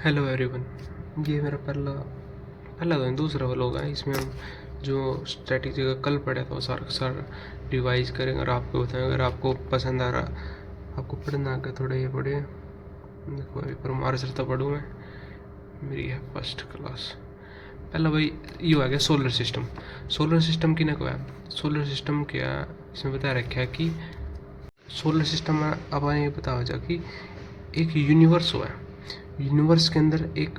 Hello everyone. ये मेरा पहला पहला तो नहीं, दूसरा व्लॉग है। इसमें हम जो स्ट्रैटेजी का कल पढ़ा था वो सारा का सारा रिवाइज करेंगे और आपको बताएंगे। अगर आपको पसंद आ रहा, आपको पढ़ना आगे थोड़ा ये पढ़े। देखो अभी परमार चलता पढ़ूँ मैं, मेरी है फर्स्ट क्लास। पहला भाई ये आ गया सोलर सिस्टम। सोलर सिस्टम की ना को है, सोलर सिस्टम क्या इसमें बता रखा है कि सोलर सिस्टम में अब ये बता हो जा कि एक यूनिवर्स हुआ है। यूनिवर्स के अंदर एक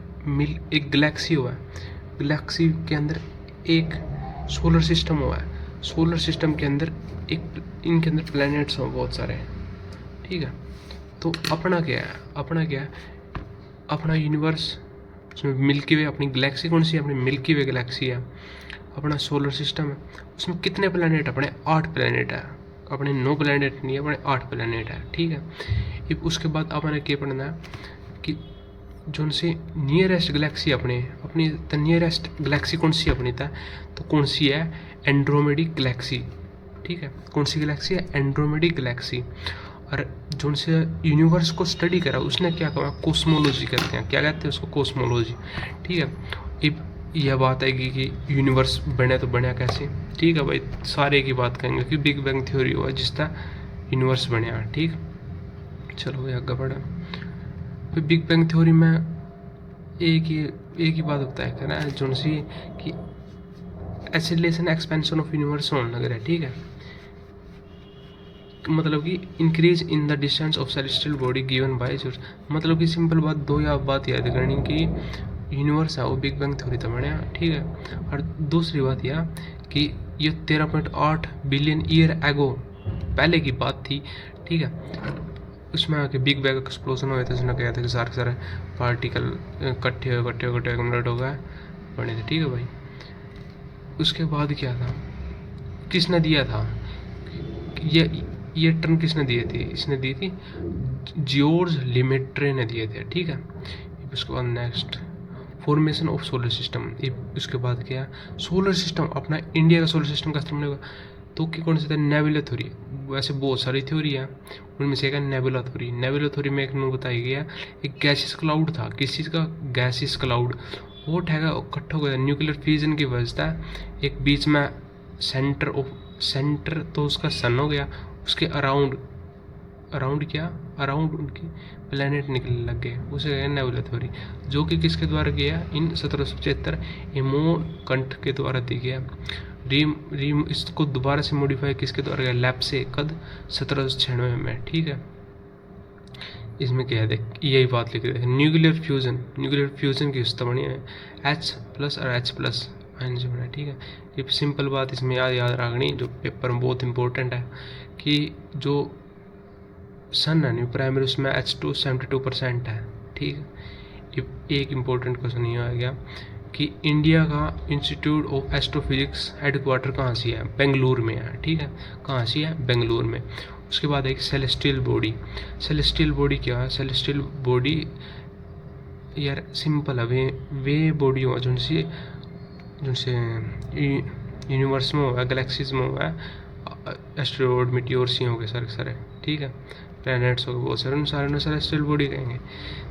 गैलेक्सी हुआ है। गैलेक्सी के अंदर एक सोलर सिस्टम हुआ है। सोलर सिस्टम के अंदर एक इनके अंदर प्लैनेट्स हैं बहुत सारे, ठीक है। तो अपना क्या है, अपना यूनिवर्स, उसमें मिल्की वे, अपनी गैलेक्सी कौन सी है, अपनी मिल्की वे गैलेक्सी है। अपना सोलर सिस्टम है, उसमें कितने प्लैनेट, अपने 8 प्लैनेट है। अपने 9 प्लैनेट नहीं है, अपने 8 प्लैनेट है, ठीक है। उसके बाद अपने क्या पढ़ना है कि जो उनसे नियरेस्ट गैलेक्सी अपनी द नियरेस्ट गैलेक्सी कौन सी अपनी था, तो कौन सी है, एंड्रोमेडिक गैलेक्सी, ठीक है। कौन सी गैलेक्सी है, एंड्रोमेडिक गैलेक्सी। और जो उनसे यूनिवर्स को स्टडी करा उसने क्या कहा, कोस्मोलॉजी कहते हैं, क्या कहते हैं उसको, कोस्मोलॉजी, ठीक है। अब यह बात आएगी कि यूनिवर्स बने तो बना कैसे, ठीक है भाई। सारे की बात करेंगे कि बिग बैंग थ्योरी हुआ जिसका यूनिवर्स बनया, ठीक। चलो ये आगे बढ़ा। फिर बिग बैंग थ्योरी में एक ही बात होता है कहना जो सी कि एक्सेलरेशन एक्सपेंशन ऑफ यूनिवर्स होने लग रहा है, ठीक है। मतलब कि increase in the distance of celestial body given by source. मतलब कि सिंपल बात, दो या बात याद करनी कि यूनिवर्स है वो बिग बैंग थ्योरी तो बने, ठीक है। और दूसरी बात यह कि ये 13.8 बिलियन ईयर एगो पहले की बात थी, ठीक है। उसमें आके बिग बैंग एक्सप्लोजन हुए थे, उसने कहा था कि सारे सारे पार्टिकल इकट्ठे एक्यूमुलेट हो गए बने थे, ठीक है भाई। उसके बाद क्या था, किसने दिया था ये टर्म, किसने दिए थे, इसने दी थी जॉर्ज लेमेट्रे ने दिए थे, ठीक है। उसके बाद next formation of solar system. उसके बाद क्या, सोलर सिस्टम अपना इंडिया का सोलर सिस्टम का स्थापना होगा तो कि कौन सा था, नेबुला थ्योरी। वैसे बहुत सारी थ्योरी है, उनमें से एक है नेबुला थ्योरी। नेबुला थ्योरी में एक नोट बताया गया, एक गैसियस क्लाउड था, किस चीज़ का, गैसियस क्लाउड। वो ठहगा इकट्ठा हो गया न्यूक्लियर फ्यूजन की वजह से। एक बीच में सेंटर तो उसका सन हो गया, उसके अराउंड उनकी प्लैनेट निकलने लग गए, उसे गया नेबुला थ्योरी। जो कि किसके द्वारा किया, इन 1775 एमो कंट के द्वारा दी गया। रीम इसको दोबारा से मॉडिफाई किसके द्वारा किया, लैब से, कद 1796 में, ठीक है। इसमें क्या है, देख यही बात लिख रहे थे, न्यूक्लियर फ्यूजन की स्थिति बनी है H+ और H+ आयन से बना, ठीक है। ये सिंपल बात इसमें याद रखनी, जो पेपर में बहुत इंपॉर्टेंट है, कि जो सन है न्यू प्राइमरी उसमें H2 72% है, ठीक है। एक इम्पोर्टेंट क्वेश्चन ये आ गया कि इंडिया का इंस्टीट्यूट ऑफ एस्ट्रोफिजिक्स हेडक्वार्टर कहाँ से है, बेंगलुरु में है, ठीक है। कहाँ से है, बेंगलुरु में। उसके बाद एक सेलेस्टियल बॉडी क्या है, सेलेस्टियल बॉडी यार सिंपल है, वे बॉडी हुआ जिनसे यूनिवर्स में हुआ, गैलेक्सीज में हुआ है, एस्ट्रॉयड मीटियोर्स ही हो गए सारे, ठीक है। प्लैनेट्स हो गए बहुत सारे, उन सारे में सेलेस्टियल बॉडी कहेंगे।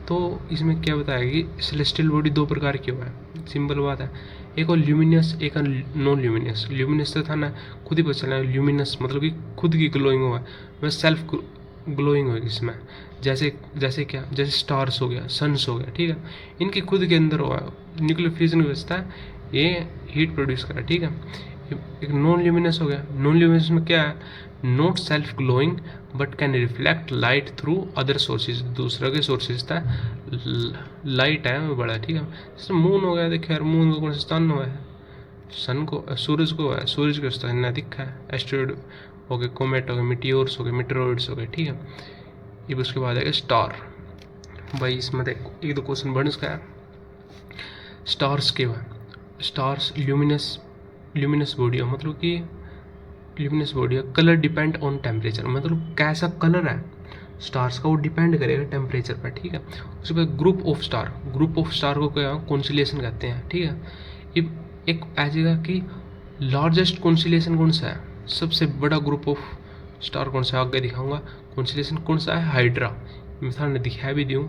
तो इसमें क्या बताया कि सेलेस्टियल बॉडी 2 प्रकार की हुआ है, सिंपल बात है। एक और ल्यूमिनस, एक और नॉन ल्यूमिनस। ल्यूमिनस तो था ना, खुद ही पता चला, ल्यूमिनस मतलब कि खुद की ग्लोइंग हुआ है, मैं सेल्फ ग्लोइंग होगी इसमें। जैसे क्या, जैसे स्टार्स हो गया, सन्स हो गया, ठीक है। इनकी खुद के अंदर हुआ न्यूक्लियर फ्यूजन व्यवस्था है, ये हीट प्रोड्यूस करा, ठीक है। एक नॉन ल्यूमिनस हो गया। नॉन ल्यूमिनस में क्या है, not self glowing but can reflect light through other sources. दूसरा के सोर्सेज था, लाइट है वो बड़ा, ठीक है। जैसे मून हो गया, देखिए यार मून को कौन सा सन हुआ है, सन को, सूरज को है, सूरज को स्थान ना दिखा है। एस्ट्रॉयड हो गए, कोमेट हो गए, मिटियोर्स हो गए, मिटेरॉइड्स हो गए, ठीक है। ये उसके बाद है स्टार। भाई इसमें देखो एक दो क्वेश्चन बन उसका है, स्टार्स के हुआ, स्टार्स ल्यूमिनस बॉडी है, मतलब कि ल्यूमिनस बॉडी है। कलर डिपेंड ऑन टेम्परेचर, मतलब कैसा कलर है स्टार्स का वो डिपेंड करेगा टेम्परेचर पर, ठीक है। उसके बाद ग्रुप ऑफ स्टार को क्या कॉन्सिलेशन कहते हैं, ठीक है। ये एक ऐसेगा कि लार्जेस्ट कॉन्सिलेशन कौन सा है, सबसे बड़ा ग्रुप ऑफ स्टार कौन सा है, आगे दिखाऊंगा। कॉन्सिलेशन कौन सा है, हाइड्रा। मिसाल ने दिखा भी दूँ,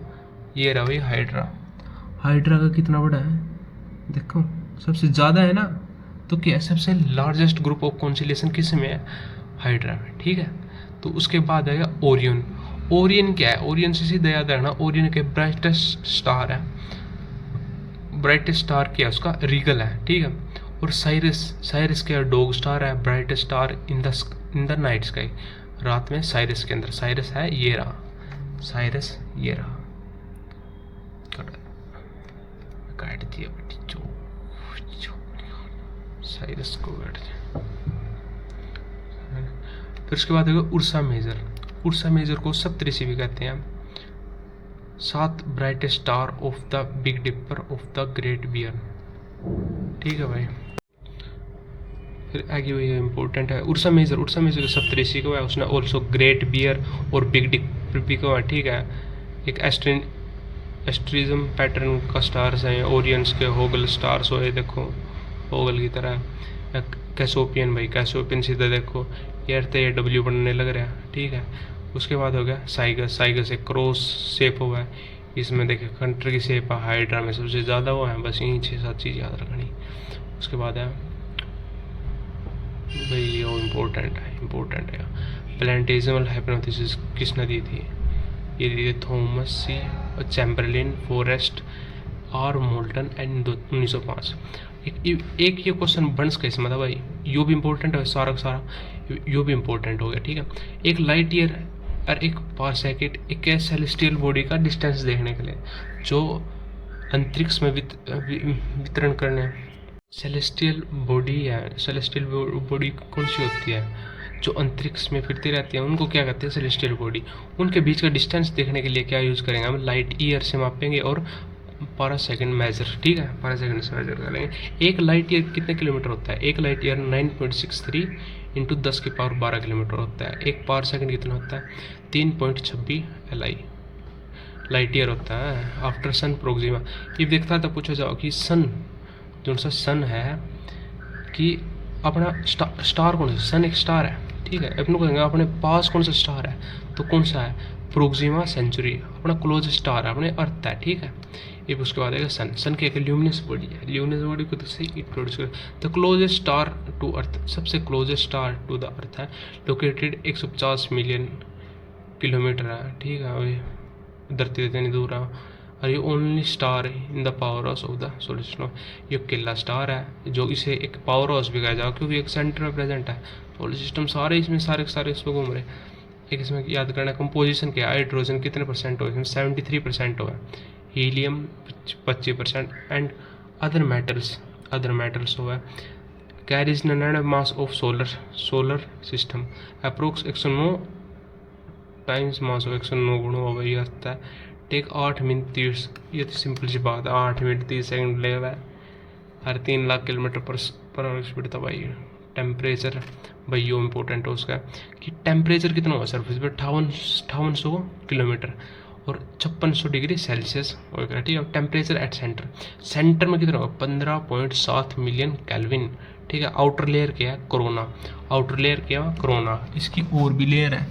ये रहा भाई हाइड्रा। हाइड्रा का कितना बड़ा है देखो, सबसे ज़्यादा है ना, तो क्या है, सबसे लार्जेस्ट ग्रुप ऑफ कॉन्स्टेलेशन किस में है, हाइड्रा में, ठीक है। तो उसके बाद आएगा ओरियन। ओरियन क्या है, ओरियन से सीधा याद रखना, ओरियन के ब्राइटेस्ट स्टार है, ब्राइटेस्ट स्टार क्या है उसका, रीगल है, ठीक है। और साइरस, साइरस क्या है, डॉग स्टार है, brightest star in the night sky, रात में साइरस के अंदर, साइरस है ये रहा, साइरस ये रहा, काट दिया बेटी जो साइरस को काट दिया। फिर उसके बाद होगा उर्सा मेजर। उर्सा मेजर को सप्तऋषि भी कहते हैं, 7 brightest star of the Big Dipper of the Great Bear, ठीक है भाई। फिर आगे वही इंपॉर्टेंट है Ursa Major. Ursa Major Saptarishi को है, उसने ऑल्सो ग्रेट बियर और बिग डिपर भी को है, ठीक है। एक एस्ट्रिज्म पैटर्न का स्टार्स हैं, ओरियंस के होगल स्टार्स हो, ये देखो होगल की तरह। कैसोपियन भाई, कैसोपियन सीधा देखो यार, तो ये डब्ल्यू बनने लग रहा है, ठीक है। उसके बाद हो गया साइगस। साइगस एक क्रॉस शेप हुआ है, इसमें देखिए कंट्री की शेप है, हाइड्रा में सबसे ज़्यादा वो है, बस यही 6-7 चीज़ याद रखनी। उसके बाद है भाई ये इम्पोर्टेंट है, प्लांटेजमल हाइपोथेसिस किसने दी थी, ये दी थी थॉमस सी चैम्बरलिन, फॉरेस्ट और मोल्टन एंड 1905। एक ये क्वेश्चन बन सके इसमें था भाई, यो भी इम्पोर्टेंट है, सारा यो भी इम्पोर्टेंट हो गया, ठीक है। एक लाइट ईयर और एक पारसेकिट एक सेलेस्टियल बॉडी का डिस्टेंस देखने के लिए जो अंतरिक्ष में वितरण करने, सेलेस्टियल बॉडी है, सेलेस्टियल बॉडी कौन सी होती है जो अंतरिक्ष में फिरती रहती है, उनको क्या कहते हैं, सेलेस्टियल बॉडी। उनके बीच का डिस्टेंस देखने के लिए क्या यूज़ करेंगे हम, लाइट ईयर से मापेंगे और पर सेकंड मेजर, ठीक है, पर सेकंड से मेजर करेंगे। एक लाइट ईयर कितने किलोमीटर होता है, एक लाइट ईयर 9.63 इंटू 10 की पावर 12 किलोमीटर होता है। एक पर सेकंड कितना होता है, 3.26 LI लाइट ईयर होता है। आफ्टर सन प्रोक्सिमा, ये देखता था पूछा जाओ कि सन जो सा सन है कि अपना स्टार कौन सा, सन एक स्टार है, ठीक है। अपने को कहेंगे अपने पास कौन सा स्टार है, तो कौन सा है, प्रोक्सिमा सेंचुरी, अपना क्लोज स्टार है, अपने अर्थ है, ठीक है। ये उसके बाद आएगा सन। सन की एक ल्यूमिनस बॉडी है, ल्यूमिनस बॉडी को से इट प्रोड्यूस कर, the closest star to earth, सबसे closest star to the earth है, लोकेटेड 150 मिलियन किलोमीटर है, ठीक है। अभी धरती से इतनी दूर है, और ये only star in the power house of the solar system. ये अकेला स्टार है जो इसे एक पावर हाउस भी कहा जाए, क्योंकि एक सेंटर में प्रेजेंट है। सोलर सिस्टम सारे इसमें सारे इस पर घूम रहे। एक इसमें याद करना कंपोजिशन क्या है, हाइड्रोजन कितने परसेंट हो, इसमें 73% हो है, हीलियम 25% एंड अदर मेटल्स हो है। Carries 99 mass of solar system, approx 109 times mass of 109 गुणों हो वही अर्थ है। टेक 8 मिनट 30, ये तो सिंपल सी बात है, 8 मिनट 30 सेकंड ले हुआ है, हर 3 lakh kilometre per hour speed था भाई। टेम्परेचर भाई यो इम्पोर्टेंट है उसका कि टेम्परेचर कितना हुआ सरफेस पे, 5800 किलोमीटर और 5600 डिग्री सेल्सियस होगा, ठीक है। टेम्परेचर एट सेंटर में कितना होगा, 15.7 मिलियन केल्विन, ठीक है। आउटर लेयर क्या है, कोरोना, इसकी और भी लेयर है,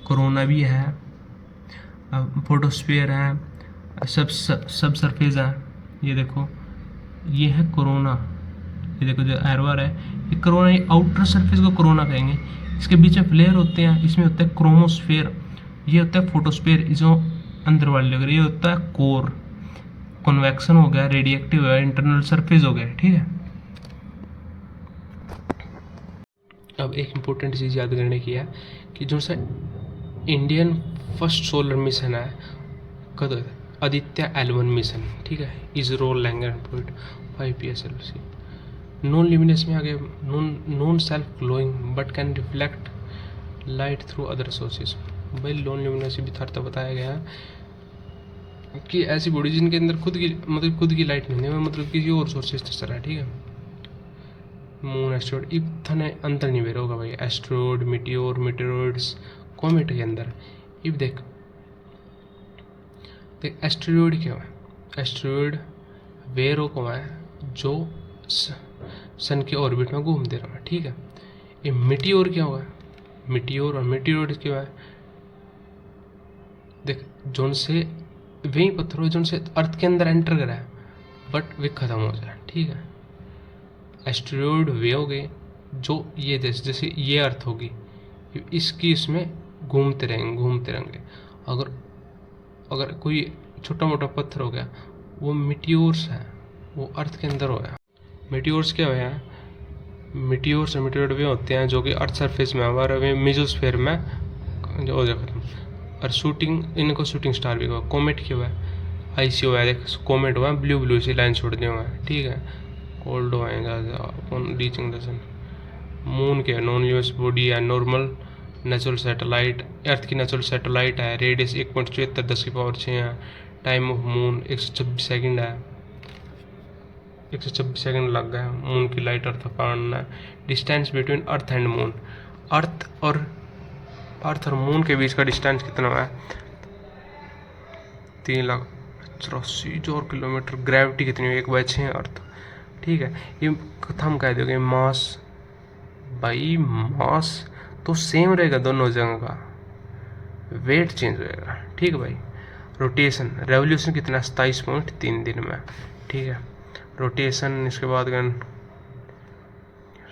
कोरोना भी है, फोटोस्फीयर है, सब सरफेस है, ये देखो ये है कोरोना, ये देखो जो एरोर है ये कोरोना, ये आउटर सरफेस को कोरोना कहेंगे। इसके बीच में फ्लेयर होते हैं, इसमें होता है क्रोमोस्फेयर, ये होता है फोटोस्फेयर, जो अंदर वाले लग, ये होता है कोर, कन्वेक्शन हो गया, रेडिएक्टिव हो गया, इंटरनल सरफेस हो गया, ठीक है। अब एक इम्पोर्टेंट चीज़ याद करने की है कि जो सा इंडियन फर्स्ट सोलर मिशन है कद आदित्य L1 मिशन, ठीक है, इसरो लैंगरपोर्ट 5 PSLC। नॉन ल्यूमिनस में आ गया, non self glowing but can reflect light through other sources. भाई नॉन ल्यूमिनस भी था बताया गया है कि ऐसी बॉडी जिनके अंदर खुद की लाइट नहीं है, मतलब किसी और सोर्सेज से चला है, ठीक है। मून, एस्ट्रॉइड, इतने अंतर नहीं बेर होगा भाई, एस्ट्रॉइड, मीटियोर्स, कॉमेट के अंदर। इब देख एस्ट्रॉइड क्या है, एस्ट्रॉइड वेरो को है जो सन के ऑर्बिट में घूमते रहा, ठीक है। ये मीटियोर क्या हुआ है, मीटियोर क्या है, देख जोन से वही पत्थर हो जोन से अर्थ के अंदर एंटर करा है, बट वे ख़त्म हो जाए, ठीक है। एस्टेरॉयड वे हो गए जो ये जैसे ये अर्थ होगी, इसकी इसमें घूमते रहेंगे। अगर अगर कोई छोटा मोटा पत्थर हो गया, वो मिटियोर्स है, वो अर्थ के अंदर हो गया। मिटियोर्स क्या हुआ है, मिटियोर्स और मिटियोइड वे होते हैं जो कि अर्थ सरफेस में हमारे वे मेसोस्फीयर में जो हो जाए खत्म। और शूटिंग, इनको शूटिंग स्टार भी हुआ। कोमेट क्या हुआ है, आईसी हुआ है, देख कोमेट हुआ है, ब्लू सी लाइन छोड़ दिए हुआ है, ठीक है। कोल्ड हुआ है रीचिंग द सन। मून के नॉन यूएस बॉडी है, नॉर्मल नेचुरल सैटेलाइट, अर्थ की नेचुरल सैटेलाइट है, रेडियस 1.74 10⁶ है, टाइम ऑफ मून 126 सेकंड है, 126 सेकंड लग गए मून की लाइट अर्थ पकड़ना है। Distance between earth and moon, earth और मून के बीच का डिस्टेंस कितना है, 3,84,000 किलोमीटर। ग्रेविटी कितनी है, 1/6 अर्थ, ठीक है। ये हम कह दोगे मास, भाई मास तो सेम रहेगा दोनों जगह का, वेट चेंज होएगा, ठीक है भाई। रोटेशन, रेवोल्यूशन कितना, 27.3 दिन में, ठीक है। रोटेशन, इसके बाद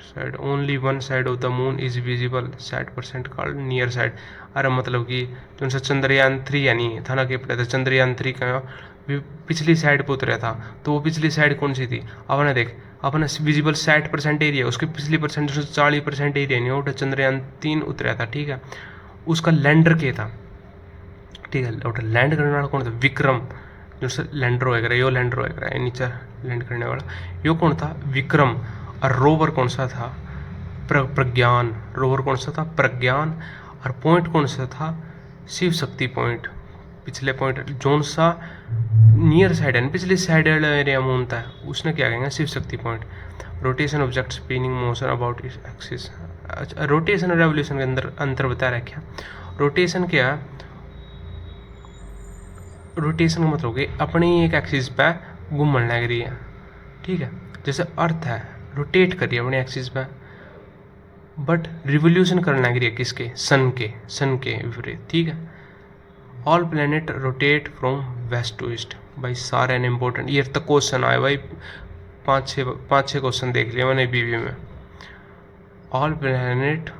side, only one side of the moon is visible, 60% called near side. अरे मतलब कि जो सा चंद्रयान 3 यानी था ना कि पता था चंद्रयान 3 का पिछली साइड पर उतरा था, तो वो पिछली साइड कौन सी थी, अपने देख, अपना विजिबल 60% एरिया, उसकी पिछली परसेंट 40% एरिया नहीं, वो चंद्रयान 3 उतरा था, ठीक है। उसका लैंडर क्या था, ठीक है, और लैंड करने वाला कौन था, विक्रम, जो लैंडर होएगा, यो लैंडर होएगा, नीचे लैंड करने वाला यो कौन था, विक्रम। और रोवर कौन सा था, प्रज्ञान, रोवर कौन सा था, प्रज्ञान। और पॉइंट कौन सा था, शिव शक्ति पॉइंट, पिछले पॉइंट जोन सा नियर साइड है, पिछले साइड एरिया मून था, उसने क्या कहेंगे, Shiv Shakti point. Rotation object spinning motion about its axis. अच्छा, रोटेशन और रेवोल्यूशन के अंदर अंतर बता रहा है क्या, रोटेशन क्या है, रोटेशन का मतलब कि अपनी एक एक्सिस पे घूमने लग रही है, ठीक है। जैसे अर्थ है, रोटेट कर रही है अपने एक्सिस पे, बट रिवोल्यूशन करने लग रही है किसके, सन के विपरीत, ठीक है। All planet rotate from west to east, भाई सारे इम्पोर्टेंट, ये तक क्वेश्चन आए भाई, पाँच छः क्वेश्चन देख लिए मैंने बीवी में। ऑल प्लैनेट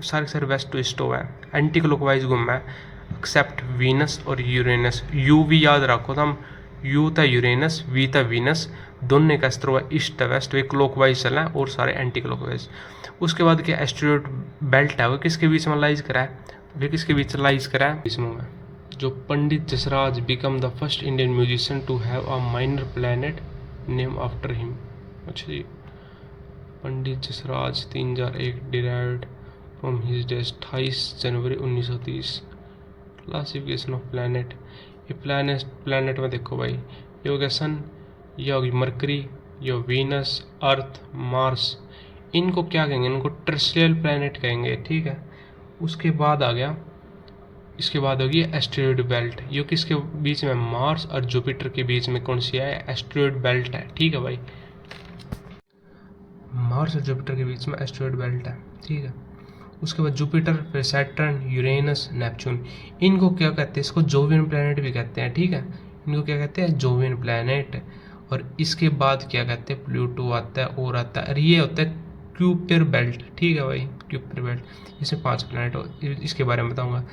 सारे वेस्ट टू ईस्ट हुआ है, एंटी क्लॉकवाइज घूमा है, एक्सेप्ट वीनस और यूरेनस। यू भी याद रखो तो हम, यू था यूरेनस, वी था वीनस, दोनों का स्तर हुआ ईस्ट वेस्ट, वे क्लॉकवाइज चला है और सारे एंटी क्लॉकवाइज। उसके बाद क्या एस्टेरॉयड बेल्ट है, वो किसके बीच में लाइज करा है, वे किसके बीच लाइज करा है, इसमें है जो Pandit Jasraj become the first Indian musician to have a minor planet name after him. अच्छा जी, Pandit Jasraj 3001 derived from his death 28 January 1930। Classification of planet, ये प्लैनेट में देखो भाई, ये हो गया सन, ये होगी मरकरी, ये वीनस, अर्थ, मार्स, इनको क्या कहेंगे, इनको टेरेस्ट्रियल प्लैनेट कहेंगे, ठीक है। उसके बाद आ गया, इसके बाद होगी एस्टेरॉयड बेल्ट, ये किसके बीच में, मार्स और जुपिटर के बीच में कौन सी है, एस्टेरॉयड बेल्ट है, ठीक है भाई। मार्स और जुपिटर के बीच में एस्टेरॉयड बेल्ट है, ठीक है। उसके बाद जुपिटर, फिर सैटर्न, यूरेनस, नेपच्यून, इनको क्या कहते हैं, इसको जोवियन प्लैनेट भी कहते हैं, ठीक है। इनको क्या कहते हैं, जोवियन प्लैनेट। और इसके बाद क्या कहते हैं, प्लूटो आता है और आता है, और ये होता है क्यूपर बेल्ट, ठीक है भाई, क्यूपर बेल्ट। इसमें 5 प्लैनेट हो, इसके बारे में बताऊंगा।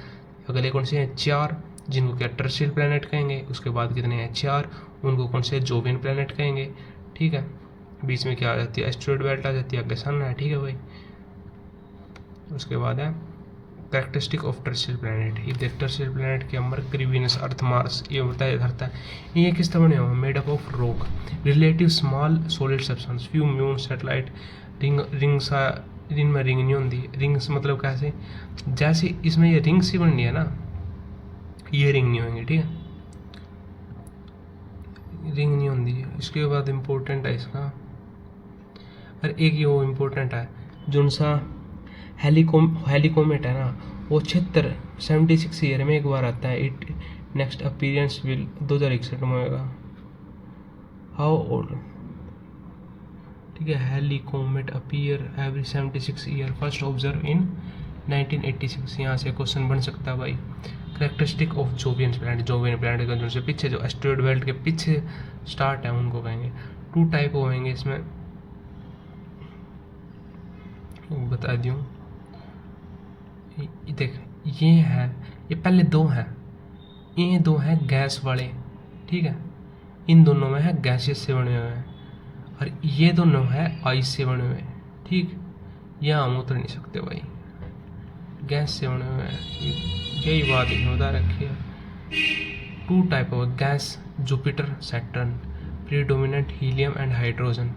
अगले कौन से हैं, 4, जिनको क्या टेरेस्ट्रियल प्लैनेट कहेंगे। उसके बाद कितने हैं, 4, उनको कौन से जोवियन प्लैनेट कहेंगे, ठीक है। बीच में क्या आ जाती है, एस्टेरॉयड बेल्ट आ जाती है, आगे सन है, ठीक है भाई। उसके बाद है कैरेक्टरिस्टिक ऑफ टेरेस्ट्रियल प्लैनेट, ये टेरेस्ट्रियल प्लैनेट के मरकरी, वीनस, अर्थ, मार्स, ये बताया जाता है। ये किस तरह बने हुए, made up of rock, relative small solid substance, few moon, satellite, ring में रिंग नहीं होती, रिंग्स मतलब कैसे, जैसे इसमें ये रिंग्स ही बननी है ना, ये रिंग नहीं होंगे, ठीक है, रिंग नहीं होती। इसके बाद इम्पोर्टेंट है इसका, और एक ये वो इम्पोर्टेंट है जो सा हेलिकोमेट है ना, वो 76 ईयर में एक बार आता है। इट नेक्स्ट अपीयरेंस विल 2061 में होगा। हाउ ओल्ड, ठीक है, Halley comet appear every 76 year, first observe in 1986। यहाँ से क्वेश्चन बन सकता है भाई, characteristic of jovian planet, jovian planet का जो से पीछे जो एस्टेरॉयड बेल्ट के पीछे स्टार्ट है उनको कहेंगे। 2 टाइप होंगे इसमें, बता दूँ। देख ये है, ये पहले 2 हैं, ये 2 हैं गैस वाले, ठीक है, इन दोनों में है गैसेस से बने हुए हैं, और ये दोनों है आइस से बने हुए हैं, ठीक। यहाँ हम उतर नहीं सकते भाई, गैस से बने हुए हैं, यही बात इसमें बता रखी है। 2 type of gas, Jupiter Saturn, predominant helium and hydrogen.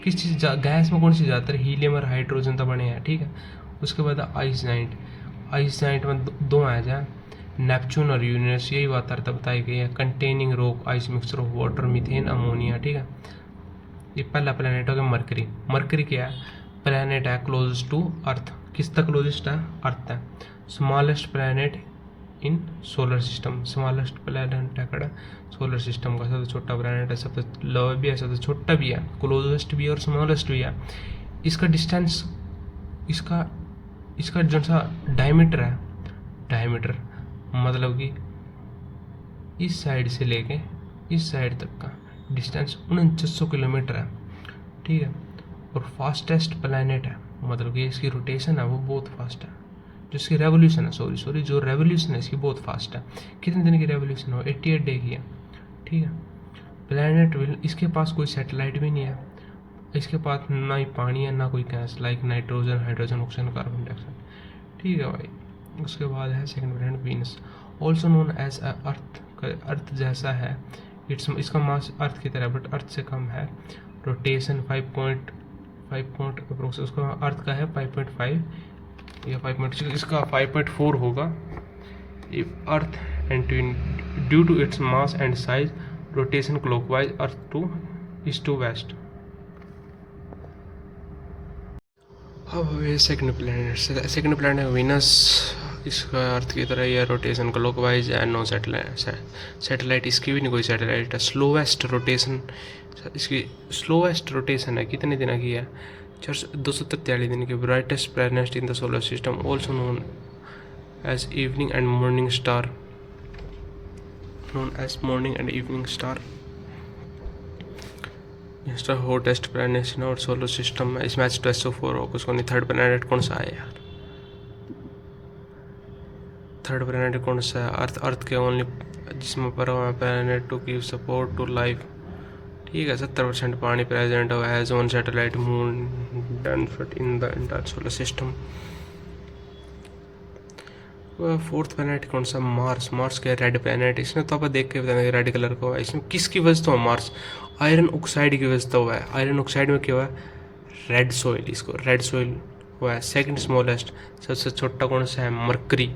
किस चीज़ गैस में कौन सी ज़्यादातर, हीलियम और हाइड्रोजन तो बने हैं, ठीक है। उसके बाद आइस नाइट, आइस नाइट में 2 आ जाए, नेपच्यून और यूरेनस, यही बात बताई गई है। Containing rock ice mixture of water, methane, ammonia, ठीक है। ये पहला प्लेनेट हो गया मरकरी। मरकरी क्या है, प्लेनेट है क्लोजेस्ट टू अर्थ, किस तक क्लोजेस्ट है, अर्थ है। Smallest planet in solar system, smallest planet है कड़ा सोलर सिस्टम का, सबसे छोटा प्लेनेट है, सबसे लोअर भी है, सबसे छोटा भी है, क्लोजेस्ट भी है और स्मॉलेस्ट भी है। इसका डिस्टेंस, इसका जो सा डायमीटर है, डायमीटर मतलब कि इस साइड से लेके इस साइड तक का डिस्टेंस 4900 किलोमीटर है, ठीक है। और फास्टेस्ट प्लैनेट है, मतलब कि इसकी रोटेशन है वो बहुत फास्ट है, जो इसकी रेवोल्यूशन है, सॉरी जो रेवोल्यूशन है इसकी बहुत फास्ट है। कितने दिन की रेवोल्यूशन हो, 88 डे की है, ठीक है। प्लैनेट विल, इसके पास कोई सैटेलाइट भी नहीं है, इसके पास ना ही पानी है ना कोई gas like nitrogen, hydrogen, oxygen, carbon dioxide, ठीक है भाई। उसके बाद है second planet Venus, also known as earth, earth जैसा है, इसका मास अर्थ की तरह बट अर्थ से कम है। रोटेशन 5.5 अप्रोक्स, उसका अर्थ का है 5.5 या 5. इसका 5.4 होगा। Earth and due to its mass and size, rotation clockwise Earth to east to west. अब सेकंड प्लैनेट है वीनस, इसका अर्थ की तरह यह रोटेशन क्लॉकवाइज है, नो सैटेलाइट इसकी भी नहीं कोई सैटेलाइट है। स्लोवेस्ट रोटेशन, इसकी स्लोवेस्ट रोटेशन है, कितने दिन की है, 243 दिन की। Brightest planet in the solar system, also known as evening and morning star, hottest planet in our solar system में। इसमें H2SO4 होगा, उसको नहीं। थर्ड प्लैनेट कौन सा है यार, थर्ड प्लैनेट कौन सा है, अर्थ के ओनली जिसमें पर planet to give support to life, ठीक है। 70% पानी प्रेजेंट हुआ है, one satellite moon done fit in the entire solar system. Fourth planet कौन सा, मार्स के रेड प्लैनेट, इसमें तो आप देख के बताएंगे रेड कलर का हुआ है। इसमें किसकी वजह से हुआ मार्स, आयरन ऑक्साइड की वजह से हुआ है। आयरन ऑक्साइड में क्या हुआ है, रेड सोइल, इसको रेड सोइल हुआ है। सेकंड स्मॉलेस्ट, सबसे छोटा कौन सा है, मरकरी।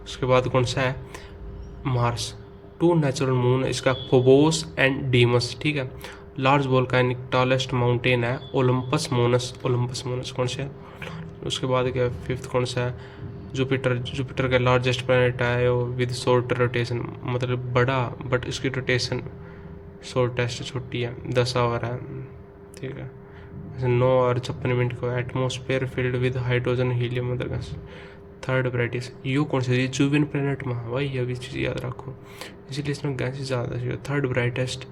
उसके बाद कौन सा है, मार्स। 2 नेचुरल मून, इसका फोबोस एंड डीमस, ठीक है। लार्ज वोल्केनिक टॉलेस्ट माउंटेन है ओलंपस मोनस कौन सा है। उसके बाद क्या, फिफ्थ कौन सा है, जुपिटर का लार्जेस्ट प्लैनेट है वो विद शॉर्ट रोटेशन, मतलब बड़ा बट इसकी रोटेशन शॉर्टेस्ट छोटी है, 10 आवर है, ठीक है। 9 और 56 मिनट को। Atmosphere filled with hydrogen, helium, other gas. Third brightest, यो कौन सा, जुबियन प्लैनेट में भाई, ये भी चीज़ याद रखो, इसलिए इसमें गैस ज़्यादा चाहिए। Third brightest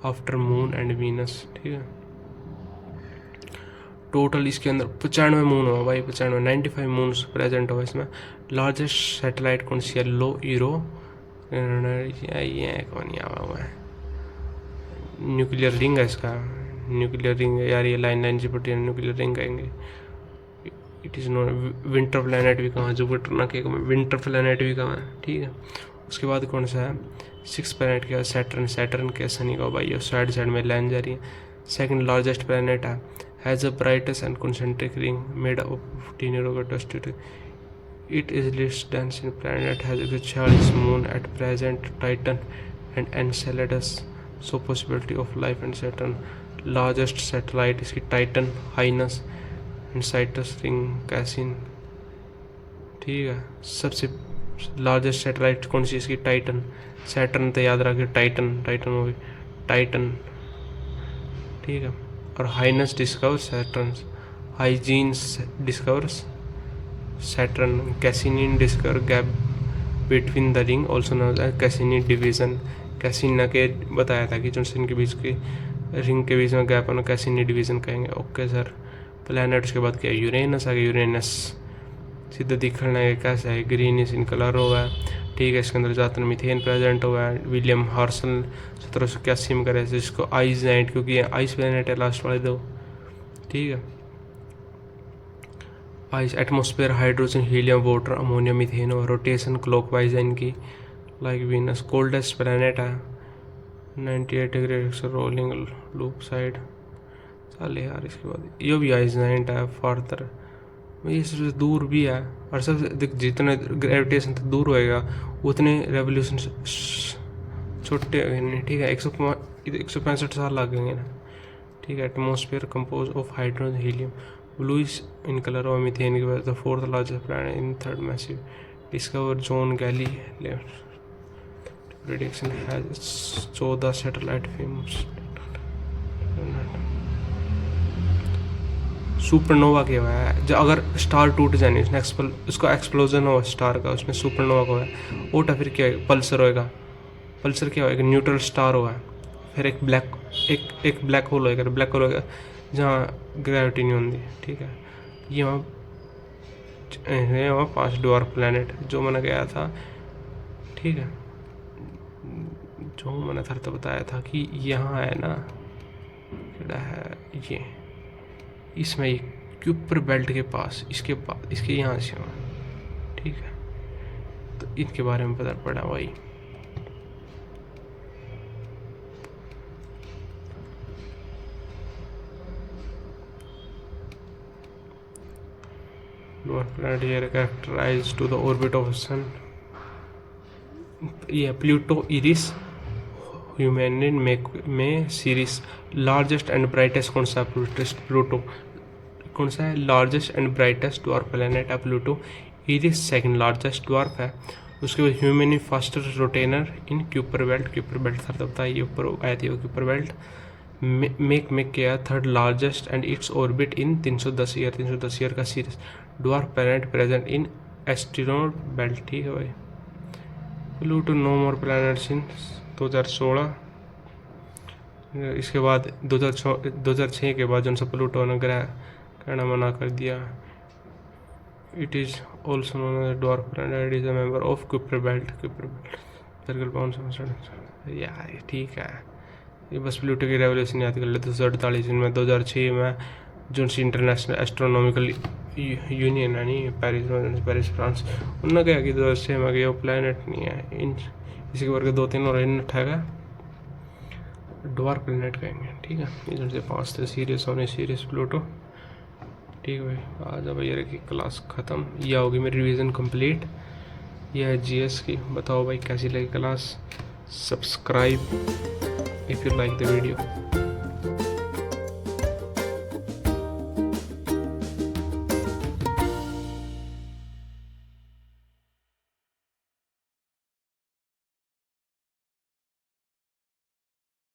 after moon and Venus, ठीक है। टोटल इसके अंदर 95 मून हुआ भाई, 95 मून्स प्रेजेंट हुआ इसमें। लार्जेस्ट सैटेलाइट कौन सी है, लो ईरो, ये कौन आवा हुआ है, न्यूक्लियर रिंग है इसका, न्यूक्लियर रिंग यार, ये लाइन चिपटी है, न्यूक्लियर रिंग कहेंगे। It is not winter planet भी कहाँ, जुपिटर ना के विंटर प्लैनेट भी कहाँ है, ठीक है। उसके बाद कौन सा है, 6 प्लैनेट क्या, सैटर्न के शनि का भाई, साइड में लाइन जा रही है। सेकंड लार्जेस्ट प्लैनेट है, has a brightest and concentric ring made up of tiny dust. It is least dense in planet, has a Charles moon at present, Titan and Enceladus, so possibility of life and Saturn. Largest satellite is Titan, Highness and Citus ring Cassini, ठीक है। सबसे largest satellite कौन सी इसकी, Titan. Saturn तो याद रखिए, Titan होगी, Titan, ठीक है। और Huygens discovers Saturn, Huygens discovers Saturn, Cassini discover between the ring also known as Cassini division. Cassini के बताया था कि जो इनके बीच के रिंग के बीच में गैप है कैसिनी डिवीजन कहेंगे। Okay sir. प्लैनेट्स के बाद क्या यूरेनस आ गया। यूरेनस सीधा दिखना है कैसा है, ग्रीनिश इन कलर हुआ है, ठीक है। इसके अंदर ज़्यादातर मीथेन प्रेजेंट हुआ है। विलियम हर्सल 1781 में करे, जिसको आइस नाइट, क्योंकि ये आइस प्लैनेट है लास्ट वाले दो, ठीक है। Ice atmosphere, hydrogen, helium, water, ammonia, methane और रोटेशन क्लॉकवाइज है इनकी, लाइक वीनस। कोल्डेस्ट प्लैनेट है, 98 डिग्री रोलिंग लूप साइड। चले यार, इसके बाद ये भी आइस नाइट है फर्दर, ये सबसे दूर भी है। और सबसे जितने ग्रेविटेशन तक दूर होएगा उतने रेवोल्यूशन छोटे नहीं, ठीक है। 165 साल लगेंगे ना, ठीक है। Atmosphere compose of hydrogen, helium, bluish in colour और मीथेन की वजह से fourth largest planet in third massive. Discover John Galle prediction has 14 satellite famous. Supernova क्या हुआ है, जो अगर स्टार टूट जाए उसका एक्सप्लोजन हो स्टार का, उसमें सुपरनोवा को है ओटा, फिर क्या है, पल्सर होएगा। पल्सर क्या होएगा, न्यूट्रल स्टार हुआ है। फिर एक ब्लैक होल होएगा। ब्लैक होल होएगा जहाँ ग्रेविटी नहीं होती, ठीक है। ये वहाँ 5 ड्वार्फ प्लैनेट जो मैंने गया था, ठीक है। जो मैंने था तो बताया था कि यहाँ है ना, क्या है ये, इसमें ये क्यूपर बेल्ट के पास, इसके बाद इसके यहाँ से हुआ, ठीक है। तो इनके बारे में पता पड़ा भाई। planet here characterized to the orbit of sun. Yeah, Pluto, Eris, Humanid में सीरीज लार्जेस्ट एंड ब्राइटेस्ट कौन सा प्लूटो, कौन सा है largest and brightest dwarf planet है Pluto. Eris second largest dwarf है। उसके बाद Haumea fastest rotator in Kuiper belt sir तब ये ऊपर आया थी वो क्यूपर बेल्ट। मेक किया third largest and its orbit in 310 year का Ceres dwarf planet present in asteroid belt, ठीक है भाई। Pluto no more planets in 2016। इसके बाद 2006 के बाद जो सा प्लूटो ने ग्रह कहना मना कर दिया। It is also known as dwarf planet, is a member of Kuiper belt circle bound यार, ठीक है। ये बस प्लूटो की रेवोल्यूशन याद कर ले। 248 में 2006 में जो इंटरनेशनल एस्ट्रोनॉमिकल यूनियन है नहीं पेरिस फ्रांस, उन्होंने कहा कि 2006 में कि वो प्लैनेट नहीं है। इन इसी के वर्ग 2-3 और इन ठगा ड्वार्फ प्लैनेट कहेंगे, ठीक है। इधर से 5 थे सीरियस होने सीरियस प्लूटो, ठीक है भाई। आज अब ये की क्लास ख़त्म, यह होगी मेरी रिवीजन कंप्लीट। यह है जीएस की। बताओ भाई कैसी लगी class. Subscribe if you like the video।